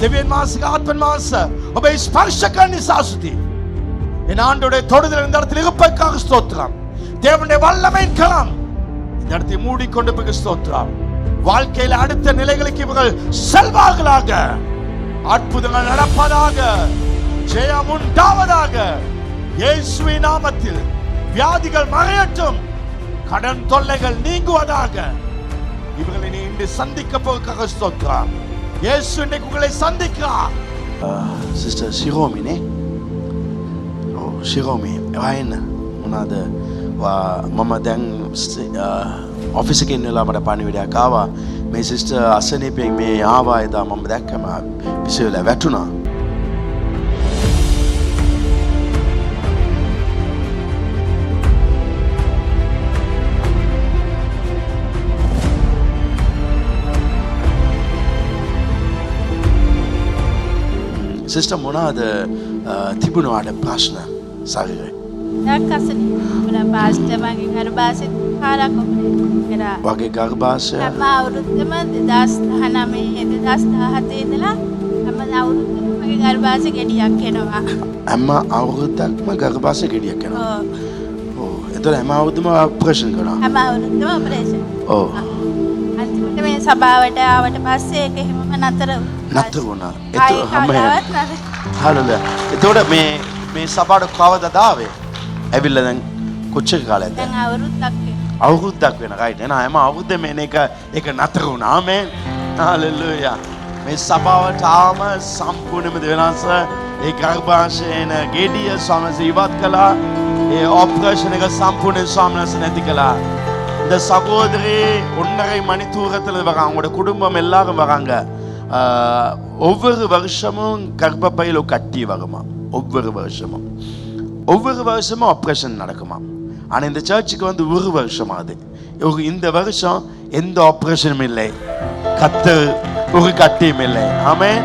දෙවියන් වහන්සේගේ ආත්මන් වහන්සේ ඔබේ ස්පර්ශ කරන නිසා ස්තුති. என் ஆண்டோடைய தொடுதல் இந்த இடத்தில் இருப்பதற்காக ஸ்தோத்திரம். தேவனுடைய வல்லமையின் கரம் இந்த இடத்தை மூடிக்கொண்டு போய் ஸ்தோத்திரம். வாழ்க்கையில் அடுத்த நிலைகளுக்கு இவர்கள் செல்வார்களாக, அற்புதங்கள் நடப்பதாக, ஜெயம் உண்டாவதாக. இயேசுவின் நாமத்தில் வியாதிகள் மறையட்டும், கடன் தொல்லைகள் நீங்குவதாக. இவர்களை நீ இன்று சந்திக்க போவதற்காக ஸ்தோத்திரம். இயேசு இன்னைக்கு உங்களை சந்திக்கிறார். சிஸ்டர் ஷிரோமினே, ශිරෝමී එවන්න මොනාද මම දැන් ඔෆිස් එකේ ඉන්නලා මට පණිවිඩයක් ආවා. මේ සිස්ටර් අසනීපයෙන් මේ ආවා. එදා මම දැක්කම පිසෙලා වැටුණා. සිස්ටර් මොනවාද තිබුණාට ප්‍රශ්න ශරීරේ? දැක්කසනේ මොන පාස්ටර් මගේ ගර්භාෂයේ කාලක් කරා. වගේ ගර්භාෂය හැම අවුරුද්දම 2019 2017 ඉඳලා හැම අවුරුද්දම මගේ ගර්භාෂයේ ගෙඩියක් එනවා. හැම අවුරුද්දක්ම ගර්භාෂයේ ගෙඩියක් එනවා. ඔව්. ඒතර හැම අවුරුද්දම ඔපරේෂන් කරනවා. හැම අවුරුද්දම ඔපරේෂන්. ඔව්. අන්තිමට මේ සභාවට ආවට පස්සේ ඒක එහෙමම නතර වුණා. ඒතර හැම හරිද? ඒතකොට මේ සභාවට කවදාද ආවේ? ඇවිල්ලා දැන් කොච්චර කාලයක්ද? දැන් අවුරුද්දක් වෙන. රයිට්. එහෙනම් හැම අවුරුද්දෙම එන එක නතර වුණා. ආමෙන්. හalleluya. මේ සභාවට ආවම සම්පූර්ණයෙන්ම දෙවනස ඒ ගර්භාෂයේන ගෙඩිය සමස ඉවත් කළා. ඒ ඔපරේෂන් එක සම්පූර්ණ සමනස නැති කළා. இந்த சகோதரி 1.5 மணி தூரத்தில் வராங்க. உங்களோட குடும்பம் எல்லாரும் வராங்க. ஒவ்வொரு வருஷமும் கர்ப்பப்பையில் கட்டி வருமா. ஒவ்வொரு வருஷமும் ஆப்ரேஷன் நடக்குமா. ஆனால் இந்த சர்ச்சுக்கு வந்து ஒரு வருஷம் ஆகுது. இந்த வருஷம் எந்த ஆப்ரேஷனும் இல்லை, கத்தர் ஒரு கட்டியும் இல்லை. ஆமென்.